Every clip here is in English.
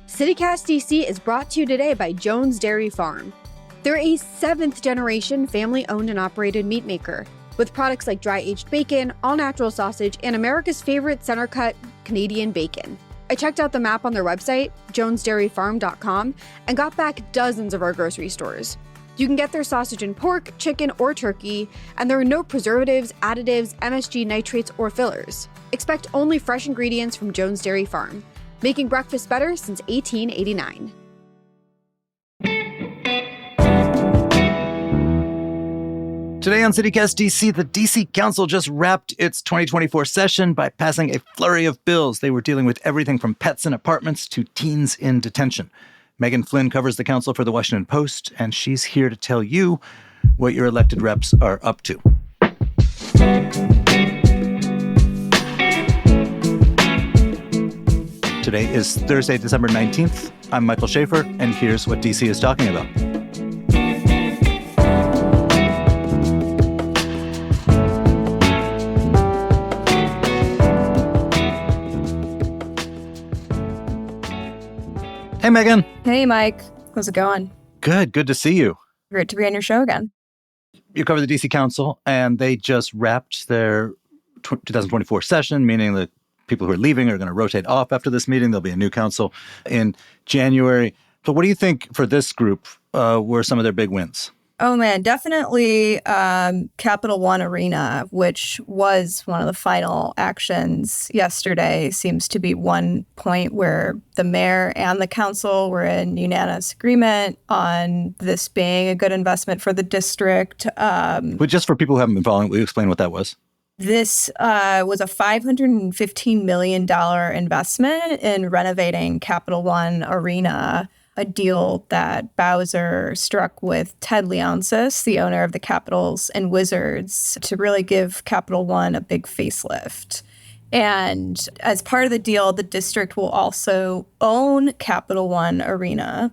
CityCast DC is brought to you today by Jones Dairy Farm. They're a 7th-generation family-owned and operated meat maker with products like dry-aged bacon, all-natural sausage, and America's favorite center-cut Canadian bacon. I checked out the map on their website, jonesdairyfarm.com, and got back dozens of our grocery stores. You can get their sausage and pork, chicken, or turkey, and there are no preservatives, additives, MSG, nitrates, or fillers. Expect only fresh ingredients from Jones Dairy Farm, making breakfast better since 1889. Today on CityCast DC, the DC Council just wrapped its 2024 session by passing a flurry of bills. They were dealing with everything from pets in apartments to teens in detention. Meagan Flynn covers the council for the Washington Post, and she's here to tell you what your elected reps are up to. Today is Thursday, December 19th. I'm Michael Schaefer, and here's what DC is talking about. Hey, Meagan. Hey, Mike. How's it going? Good to see you. Great to be on your show again. You cover the DC Council, and they just wrapped their 2024 session, meaning that people who are leaving are going to rotate off after this meeting. There'll be a new council in January. But what do you think for this group were some of their big wins? Oh, man, definitely Capital One Arena, which was one of the final actions yesterday, seems to be one point where the mayor and the council were in unanimous agreement on this being a good investment for the district. But just for people who haven't been following, will you explain what that was? This was a $515 million investment in renovating Capital One Arena, a deal that Bowser struck with Ted Leonsis, the owner of the Capitals and Wizards, to really give Capital One a big facelift. And as part of the deal, the district will also own Capital One Arena.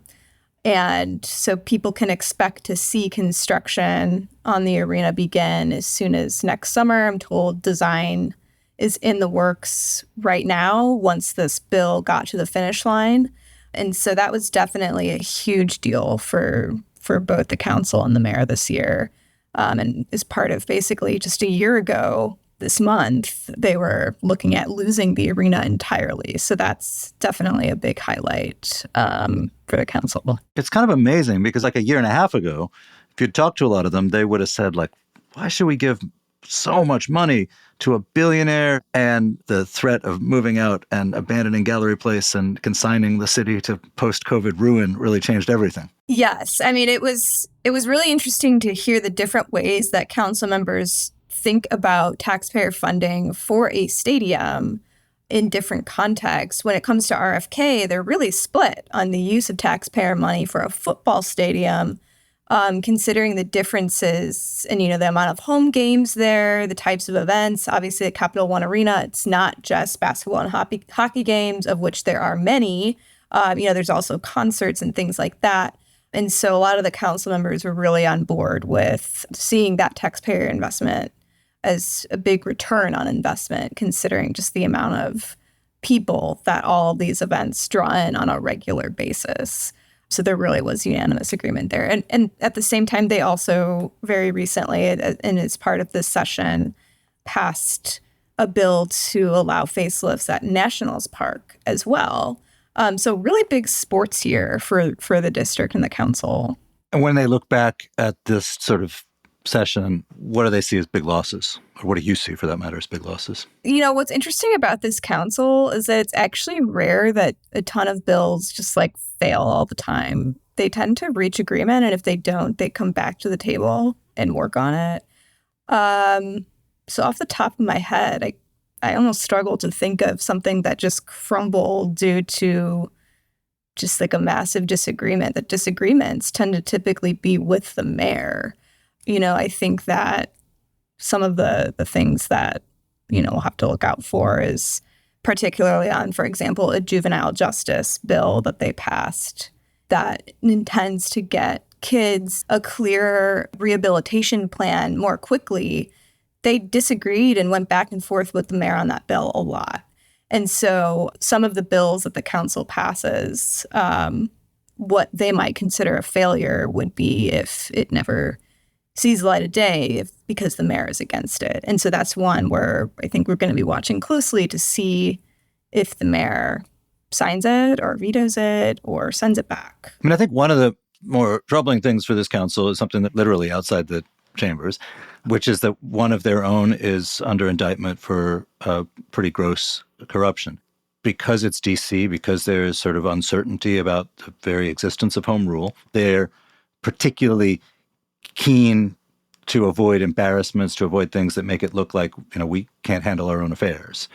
And so people can expect to see construction on the arena begin as soon as next summer. I'm told design is in the works right now once this bill got to the finish line. And so that was definitely a huge deal for both the council and the mayor this year. And as part of basically just a year ago this month, they were looking at losing the arena entirely. So that's definitely a big highlight for the council. It's kind of amazing because like a year and a half ago, if you'd talked to a lot of them, they would have said like, why should we give so much money to a billionaire? And the threat of moving out and abandoning Gallery Place and consigning the city to post-COVID ruin really changed everything. Yes. I mean, it was really interesting to hear the different ways that council members think about taxpayer funding for a stadium in different contexts. When it comes to RFK, they're really split on the use of taxpayer money for a football stadium, considering the differences in, the amount of home games there, the types of events. Obviously, at Capital One Arena, it's not just basketball and hockey games, of which there are many. There's also concerts and things like that. And so a lot of the council members were really on board with seeing that taxpayer investment as a big return on investment, considering just the amount of people that all of these events draw in on a regular basis. So there really was unanimous agreement there. And at the same time, they also very recently, and as part of this session, passed a bill to allow facelifts at Nationals Park as well. So really big sports year for the district and the council. And when they look back at this sort of session, what do they see as big losses? Or what do you see, for that matter, as big losses? What's interesting about this council is that it's actually rare that a ton of bills just fail all the time. They tend to reach agreement, and if they don't, they come back to the table and work on it. So off the top of my head, I almost struggle to think of something that just crumbled due to just a massive disagreement. The disagreements tend to typically be with the mayor. I think that some of the things that, we'll have to look out for is particularly on, for example, a juvenile justice bill that they passed that intends to get kids a clear rehabilitation plan more quickly. They disagreed and went back and forth with the mayor on that bill a lot. And so some of the bills that the council passes, what they might consider a failure would be if it never sees the light of day because the mayor is against it. And so that's one where I think we're going to be watching closely to see if the mayor signs it or vetoes it or sends it back. I mean, I think one of the more troubling things for this council is something that literally outside the chambers, which is that one of their own is under indictment for pretty gross corruption. Because it's DC, because there is sort of uncertainty about the very existence of home rule, they're particularly keen to avoid embarrassments, to avoid things that make it look like, we can't handle our own affairs.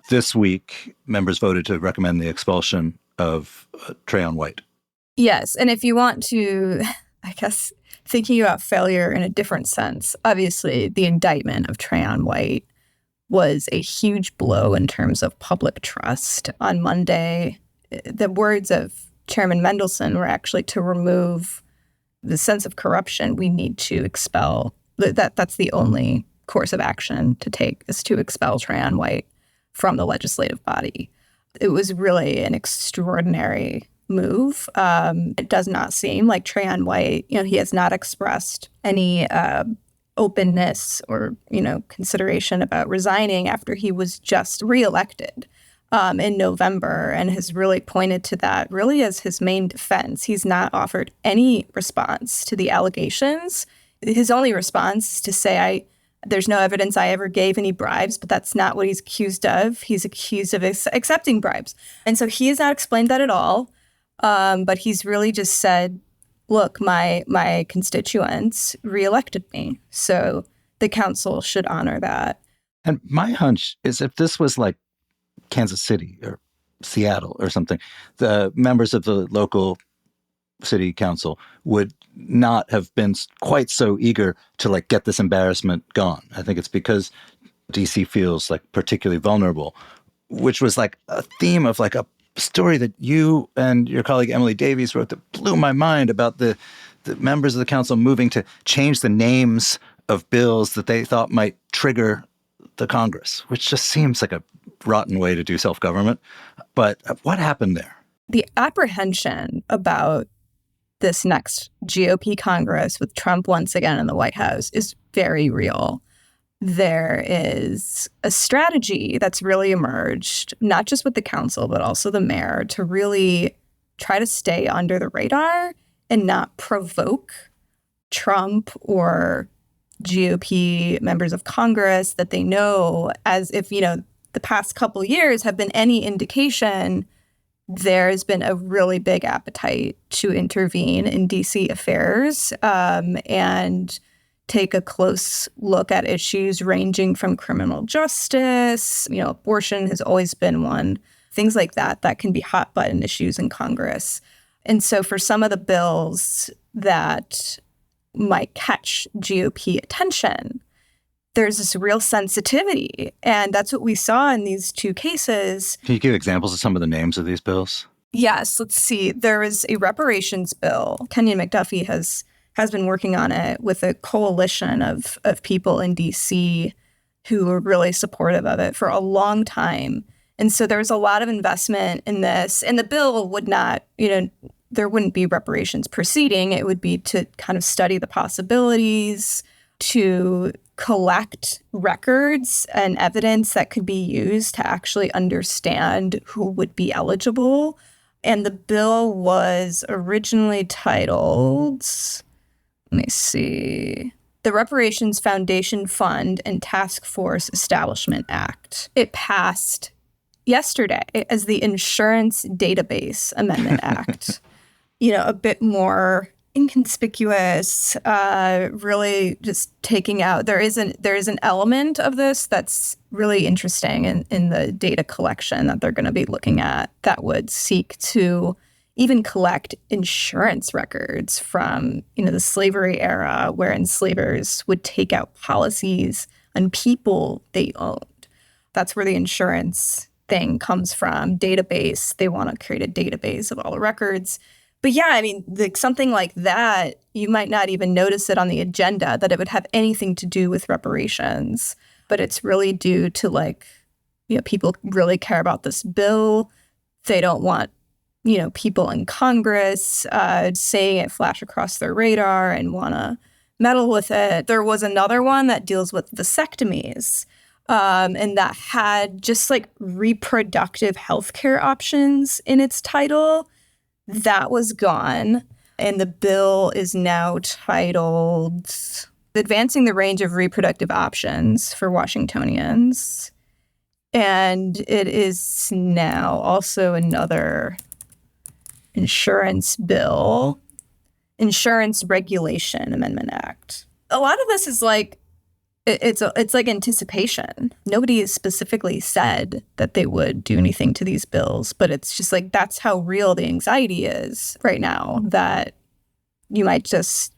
This week, members voted to recommend the expulsion of Trayon White. Yes. And if you want to, I guess, thinking about failure in a different sense, obviously the indictment of Trayon White was a huge blow in terms of public trust. On Monday, the words of Chairman Mendelson were actually to remove the sense of corruption. We need to expel. That's the only course of action to take, is to expel Trayon White from the legislative body. It was really an extraordinary move. It does not seem like Trayon White, he has not expressed any openness or, consideration about resigning after he was just reelected in November, and has really pointed to that really as his main defense. He's not offered any response to the allegations. His only response is to say, there's no evidence I ever gave any bribes, but that's not what he's accused of. He's accused of accepting bribes. And so he has not explained that at all. But he's really just said, look, my constituents reelected me, so the council should honor that. And my hunch is if this was like Kansas City or Seattle or something, the members of the local city council would not have been quite so eager to get this embarrassment gone. I think it's because DC feels particularly vulnerable, which was a theme of a story that you and your colleague Emily Davies wrote that blew my mind about the members of the council moving to change the names of bills that they thought might trigger the Congress, which just seems like a rotten way to do self-government. But what happened there? The apprehension about this next GOP Congress with Trump once again in the White House is very real. There is a strategy that's really emerged, not just with the council, but also the mayor, to really try to stay under the radar and not provoke Trump or GOP members of Congress that they know, as if, the past couple years have been any indication, there's been a really big appetite to intervene in DC affairs and take a close look at issues ranging from criminal justice. Abortion has always been one. Things like that can be hot button issues in Congress. And so for some of the bills that might catch GOP attention, there's this real sensitivity. And that's what we saw in these two cases. Can you give examples of some of the names of these bills? Yes, let's see. There is a reparations bill. Kenyon McDuffie has been working on it with a coalition of people in D.C. who were really supportive of it for a long time. And so there was a lot of investment in this. And the bill would not, there wouldn't be reparations proceeding. It would be to kind of study the possibilities, to collect records and evidence that could be used to actually understand who would be eligible. And the bill was originally titled, let me see, the Reparations Foundation Fund and Task Force Establishment Act. It passed yesterday as the Insurance Database Amendment Act. A bit more inconspicuous, really just taking out. There is an element of this that's really interesting in the data collection that they're going to be looking at that would seek to even collect insurance records from, the slavery era, where enslavers would take out policies on people they owned. That's where the insurance thing comes from, database. They want to create a database of all the records. But yeah, something like that, you might not even notice it on the agenda, that it would have anything to do with reparations. But it's really due to people really care about this bill. They don't want, people in Congress seeing it flash across their radar and want to meddle with it. There was another one that deals with vasectomies, and that had just like reproductive healthcare options in its title. That was gone. And the bill is now titled Advancing the Range of Reproductive Options for Washingtonians. And it is now also another insurance bill, Insurance Regulation Amendment Act. A lot of this is like, it's like anticipation. Nobody has specifically said that they would do anything to these bills, but it's just like that's how real the anxiety is right now, that you might just,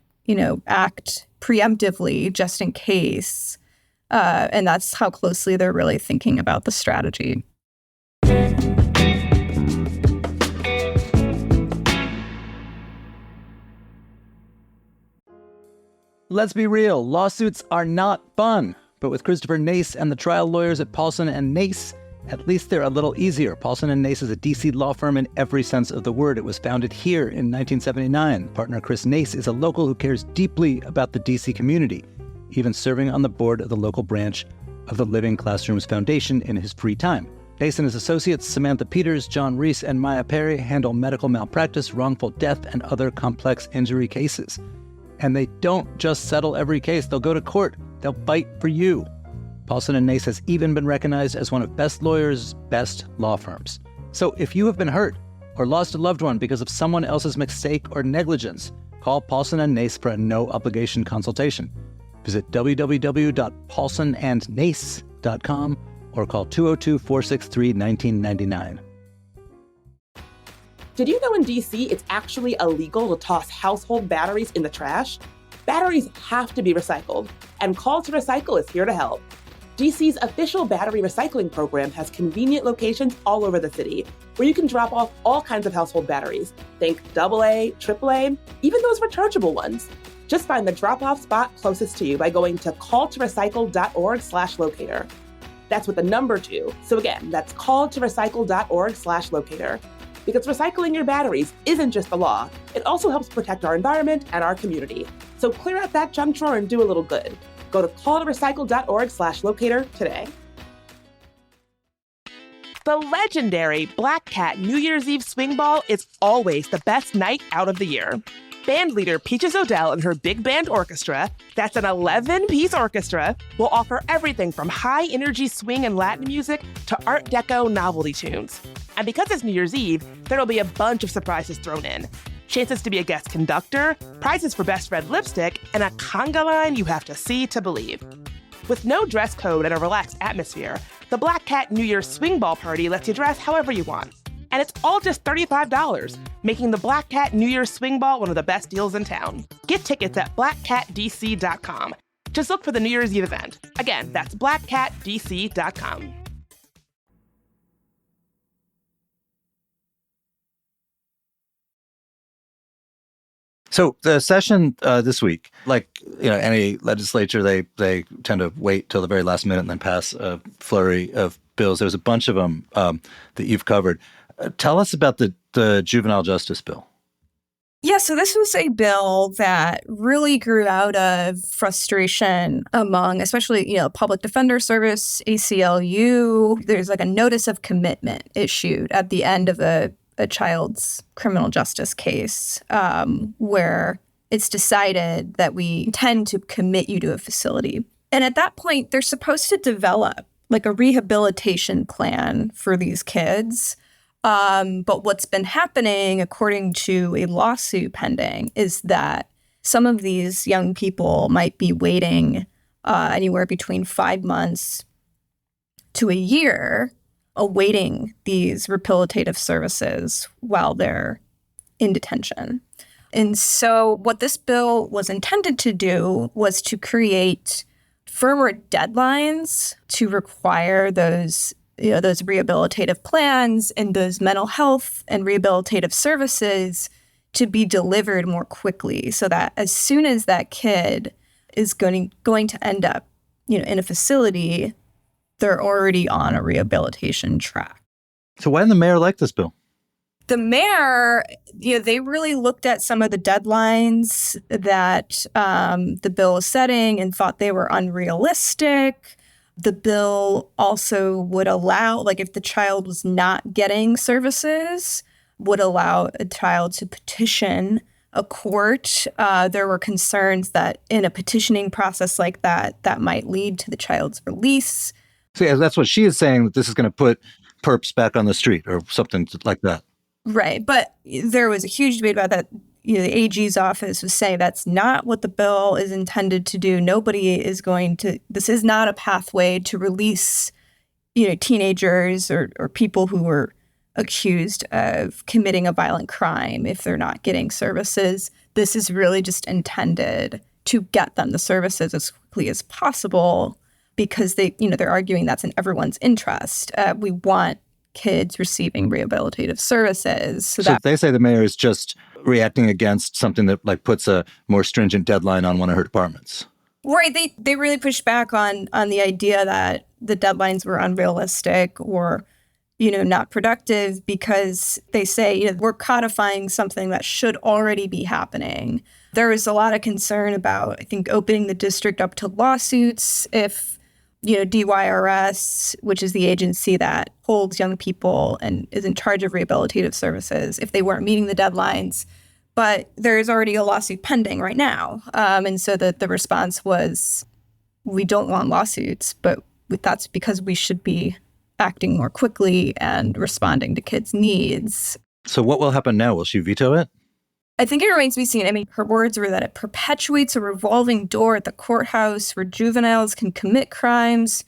act preemptively just in case. And that's how closely they're really thinking about the strategy. Let's be real, lawsuits are not fun. But with Christopher Nace and the trial lawyers at Paulson and Nace, at least they're a little easier. Paulson and Nace is a D.C. law firm in every sense of the word. It was founded here in 1979. Partner Chris Nace is a local who cares deeply about the D.C. community, even serving on the board of the local branch of the Living Classrooms Foundation in his free time. Nace and his associates, Samantha Peters, John Reese, and Maya Perry, handle medical malpractice, wrongful death, and other complex injury cases. And they don't just settle every case. They'll go to court. They'll fight for you. Paulson and Nace has even been recognized as one of Best Lawyers' best law firms. So if you have been hurt or lost a loved one because of someone else's mistake or negligence, call Paulson and Nace for a no-obligation consultation. Visit www.paulsonandnace.com or call 202-463-1999. Did you know in DC it's actually illegal to toss household batteries in the trash? Batteries have to be recycled, and Call to Recycle is here to help. DC's official battery recycling program has convenient locations all over the city where you can drop off all kinds of household batteries. Think AA, AAA, even those rechargeable ones. Just find the drop-off spot closest to you by going to calltorecycle.org/locator. That's with the number 2. So again, that's calltorecycle.org/locator. Because recycling your batteries isn't just the law, it also helps protect our environment and our community. So clear out that junk drawer and do a little good. Go to calltorecycle.org/locator today. The legendary Black Cat New Year's Eve Swing Ball is always the best night out of the year. Band leader Peaches O'Dell and her big band orchestra, that's an 11-piece orchestra, will offer everything from high-energy swing and Latin music to Art Deco novelty tunes. And because it's New Year's Eve, there'll be a bunch of surprises thrown in. Chances to be a guest conductor, prizes for best red lipstick, and a conga line you have to see to believe. With no dress code and a relaxed atmosphere, the Black Cat New Year's Swing Ball Party lets you dress however you want. And it's all just $35, making the Black Cat New Year's Swing Ball one of the best deals in town. Get tickets at blackcatdc.com. Just look for the New Year's Eve event. Again, that's blackcatdc.com. So the session this week, like any legislature, they tend to wait till the very last minute and then pass a flurry of bills. There's a bunch of them that you've covered. Tell us about the juvenile justice bill. Yeah, so this was a bill that really grew out of frustration among, especially, Public Defender Service, ACLU. There's like a notice of commitment issued at the end of a child's criminal justice case where it's decided that we intend to commit you to a facility. And at that point, they're supposed to develop like a rehabilitation plan for these kids. But what's been happening, according to a lawsuit pending, is that some of these young people might be waiting anywhere between 5 months to a year awaiting these rehabilitative services while they're in detention. And so what this bill was intended to do was to create firmer deadlines to require those rehabilitative plans and those mental health and rehabilitative services to be delivered more quickly, so that as soon as that kid is going to end up, in a facility, they're already on a rehabilitation track. So why didn't the mayor like this bill? The mayor, they really looked at some of the deadlines that the bill was setting and thought they were unrealistic. The bill also would allow, like if the child was not getting services, would allow a child to petition a court. There were concerns that in a petitioning process like that, that might lead to the child's release. So yeah, that's what she is saying, that this is going to put perps back on the street or something like that. Right. But there was a huge debate about that. The AG's office was saying that's not what the bill is intended to do. Nobody is going to, this is not a pathway to release, teenagers or people who were accused of committing a violent crime if they're not getting services. This is really just intended to get them the services as quickly as possible because they're arguing that's in everyone's interest. We want kids receiving rehabilitative services. So they say the mayor is just reacting against something that like puts a more stringent deadline on one of her departments. Right. They really pushed back on the idea that the deadlines were unrealistic or, not productive because they say, we're codifying something that should already be happening. There was a lot of concern about, I think, opening the district up to lawsuits if DYRS, which is the agency that holds young people and is in charge of rehabilitative services, if they weren't meeting the deadlines. But there is already a lawsuit pending right now. And so the response was, we don't want lawsuits, but that's because we should be acting more quickly and responding to kids' needs. So what will happen now? Will she veto it? I think it remains to be seen. I mean, her words were that it perpetuates a revolving door at the courthouse where juveniles can commit crimes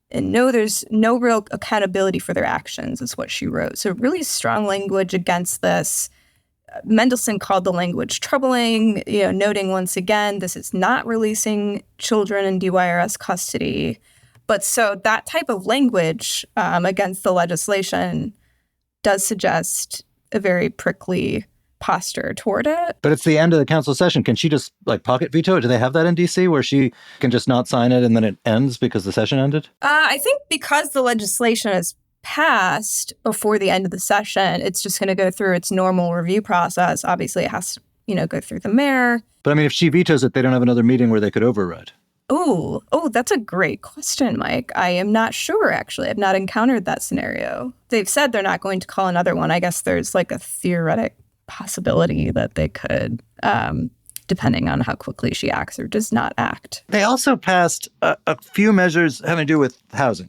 and there's no real accountability for their actions, is what she wrote. So really strong language against this. Mendelsohn called the language troubling, noting once again, this is not releasing children in DYRS custody. But so that type of language against the legislation does suggest a very prickly posture toward it. But it's the end of the council session. Can she just pocket veto it? Do they have that in DC where she can just not sign it and then it ends because the session ended? I think because the legislation is passed before the end of the session, it's just going to go through its normal review process. Obviously, it has to, go through the mayor. But I mean, if she vetoes it, they don't have another meeting where they could override. Oh, that's a great question, Mike. I am not sure, actually. I've not encountered that scenario. They've said they're not going to call another one. I guess there's a theoretic possibility that they could, depending on how quickly she acts or does not act. They also passed a few measures having to do with housing.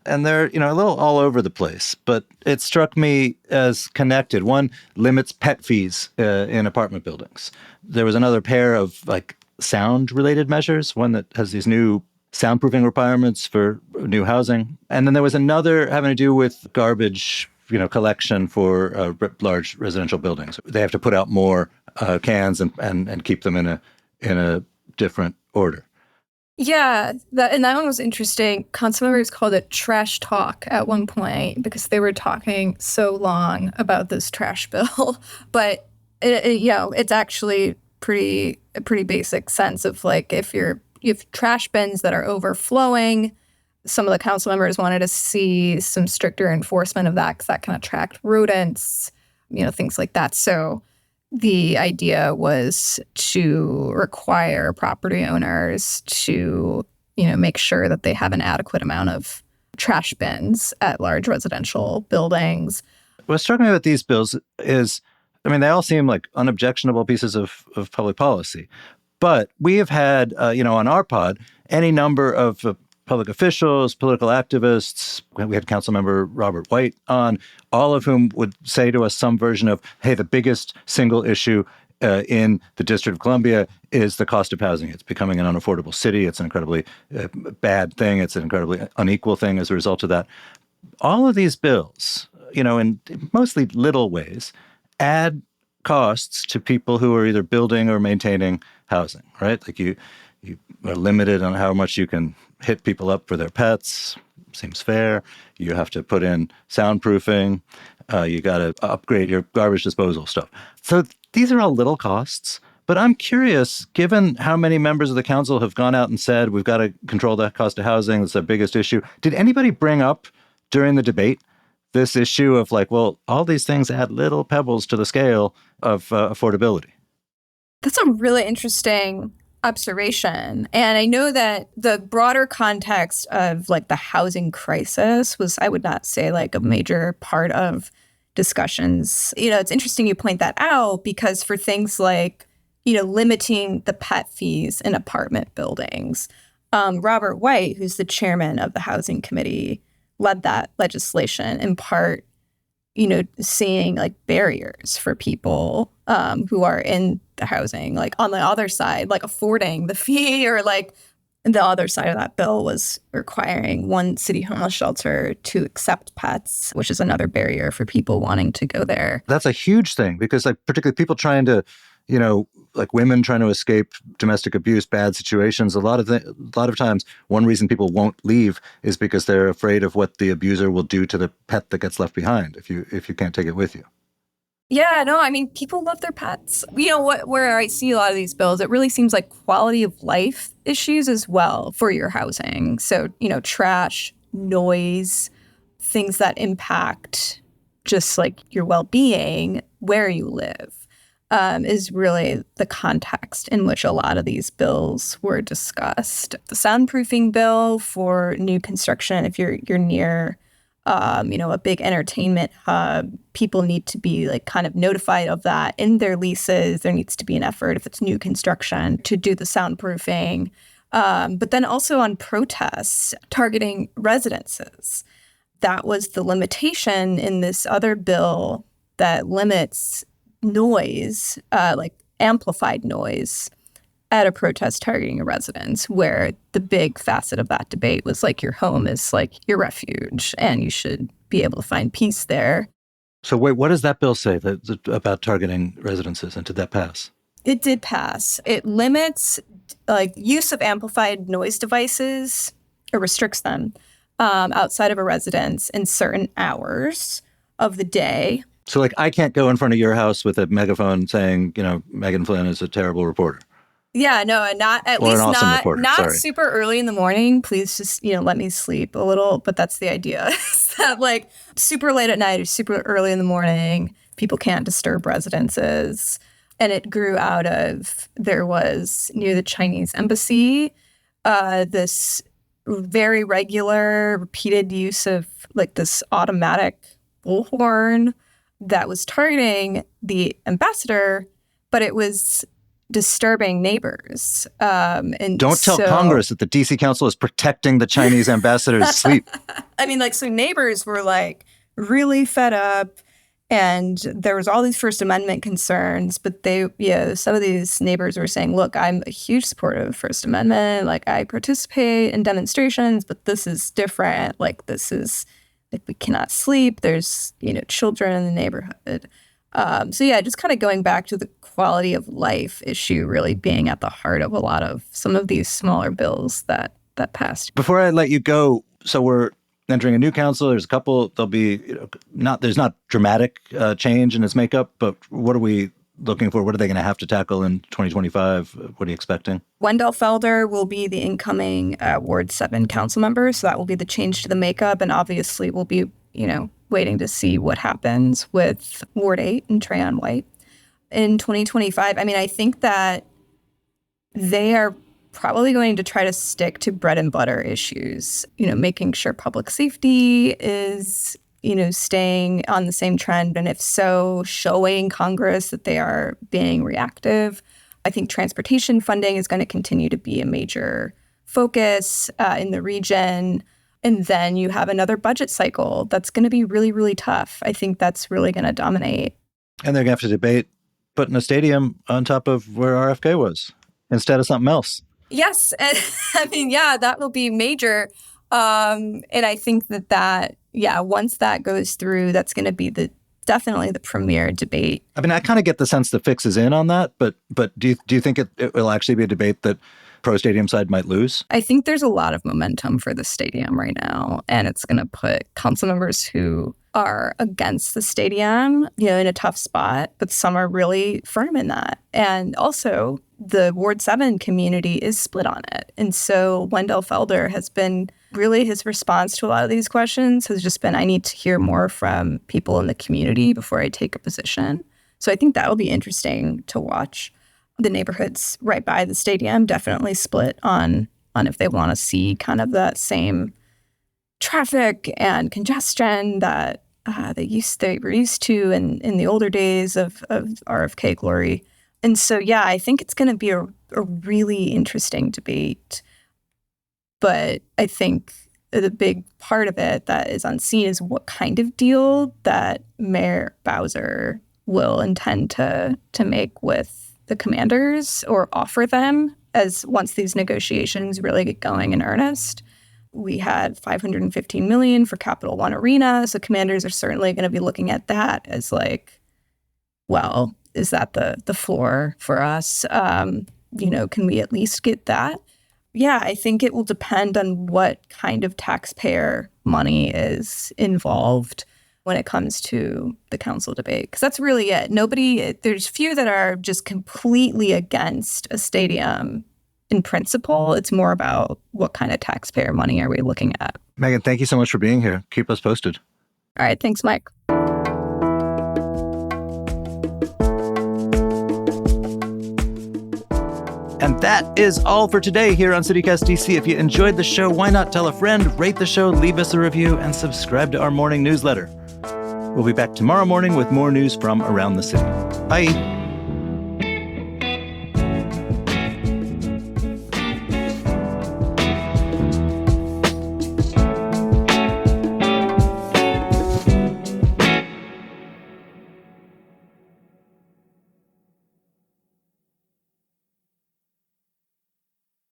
And they're, a little all over the place, but it struck me as connected. One limits pet fees in apartment buildings. There was another pair of sound-related measures, one that has these new soundproofing requirements for new housing. And then there was another having to do with garbage, collection for large residential buildings. They have to put out more cans and keep them in a different order. Yeah, that one was interesting. Council members called it trash talk at one point because they were talking so long about this trash bill. But it's actually a pretty basic sense of if you have trash bins that are overflowing. Some of the council members wanted to see some stricter enforcement of that because that can attract rodents, things like that. So the idea was to require property owners to, make sure that they have an adequate amount of trash bins at large residential buildings. What struck me about these bills is, they all seem like unobjectionable pieces of public policy. But we have had, on our pod, any number of public officials, political activists. We had Councilmember Robert White on, all of whom would say to us some version of, hey, the biggest single issue in the District of Columbia is the cost of housing. It's becoming an unaffordable city. It's an incredibly bad thing. It's an incredibly unequal thing as a result of that. All of these bills, in mostly little ways, add costs to people who are either building or maintaining housing, right? You are limited on how much you can hit people up for their pets. Seems fair. You have to put in soundproofing. You got to upgrade your garbage disposal stuff. So these are all little costs, But I'm curious, given how many members of the council have gone out and said, we've got to control the cost of housing, it's our biggest issue. Did anybody bring up during the debate this issue of like, well, all these things add little pebbles to the scale of affordability? That's a really interesting observation. And I know that the broader context of like the housing crisis was, I would not say like a major part of discussions. It's interesting you point that out because for things like, limiting the pet fees in apartment buildings, Robert White, who's the chairman of the Housing Committee, led that legislation in part, seeing like barriers for people who are in the housing, like on the other side, like affording the fee, or like the other side of that bill was requiring one city homeless shelter to accept pets, which is another barrier for people wanting to go there. That's a huge thing because like particularly people trying to, like women trying to escape domestic abuse, bad situations. A lot of times, one reason people won't leave is because they're afraid of what the abuser will do to the pet that gets left behind if you can't take it with you. Yeah, no, I mean, people love their pets. Where I see a lot of these bills, it really seems like quality of life issues as well for your housing. So, trash, noise, things that impact just like your well-being, where you live. Is really the context in which a lot of these bills were discussed. The soundproofing bill for new construction, if you're near, a big entertainment hub, people need to be like kind of notified of that in their leases. There needs to be an effort if it's new construction to do the soundproofing. But then also on protests targeting residences. That was the limitation in this other bill that limits noise, like amplified noise at a protest targeting a residence, where the big facet of that debate was like your home is like your refuge and you should be able to find peace there. So wait, what does that bill say about targeting residences, and did that pass? It did pass. It limits like use of amplified noise devices or restricts them outside of a residence in certain hours of the day. So like I can't go in front of your house with a megaphone saying, Meagan Flynn is a terrible reporter. Yeah, no, and not at or least awesome not reporter. not Sorry. super early in the morning. Please just, let me sleep a little. But that's the idea. Is that like super late at night or super early in the morning, people can't disturb residences. And it grew out of, there was near the Chinese embassy, this very regular, repeated use of like this automatic bullhorn that was targeting the ambassador, but it was disturbing neighbors. And don't tell Congress that the DC Council is protecting the Chinese ambassador's sleep. I mean, like, so neighbors were like really fed up, and there was all these First Amendment concerns, but some of these neighbors were saying, look, I'm a huge supporter of the First Amendment. Like, I participate in demonstrations, but this is different. Like, this is, like, we cannot sleep. There's, children in the neighborhood. Just kind of going back to the quality of life issue really being at the heart of a lot of some of these smaller bills that passed. Before I let you go, so we're entering a new council. There's a couple, there'll be, there's not dramatic change in its makeup, but what are we looking for? What are they going to have to tackle in 2025? What are you expecting? Wendell Felder will be the incoming Ward 7 council member, so that will be the change to the makeup, and obviously we'll be, waiting to see what happens with Ward 8 and Trayon White in 2025. I mean, I think that they are probably going to try to stick to bread and butter issues, making sure public safety is, staying on the same trend. And if so, showing Congress that they are being reactive. I think transportation funding is going to continue to be a major focus in the region. And then you have another budget cycle that's going to be really, really tough. I think that's really going to dominate. And they're going to have to debate putting a stadium on top of where RFK was instead of something else. Yes. And I mean, that will be major. And I think that once that goes through, that's going to be definitely the premier debate. I mean, I kind of get the sense the fix is in on that, but do you think it will actually be a debate that pro-stadium side might lose? I think there's a lot of momentum for the stadium right now, and it's going to put council members who are against the stadium, in a tough spot, but some are really firm in that. And also, the Ward 7 community is split on it. And so Wendell Felder has been really, his response to a lot of these questions has just been, I need to hear more from people in the community before I take a position. So I think that'll be interesting to watch. The neighborhoods right by the stadium definitely split on if they want to see kind of that same traffic and congestion that they were used to in the older days of RFK glory. And so, yeah, I think it's going to be a really interesting debate. But I think the big part of it that is unseen is what kind of deal that Mayor Bowser will intend to make with the commanders or offer them as once these negotiations really get going in earnest. We had $515 million for Capital One Arena, so commanders are certainly going to be looking at that as like, well, is that the floor for us? Can we at least get that? Yeah, I think it will depend on what kind of taxpayer money is involved when it comes to the council debate, because that's really it. There's few that are just completely against a stadium in principle. It's more about what kind of taxpayer money are we looking at. Meagan, thank you so much for being here. Keep us posted. All right. Thanks, Mike. And that is all for today here on CityCast DC. If you enjoyed the show, why not tell a friend, rate the show, leave us a review, and subscribe to our morning newsletter. We'll be back tomorrow morning with more news from around the city. Bye.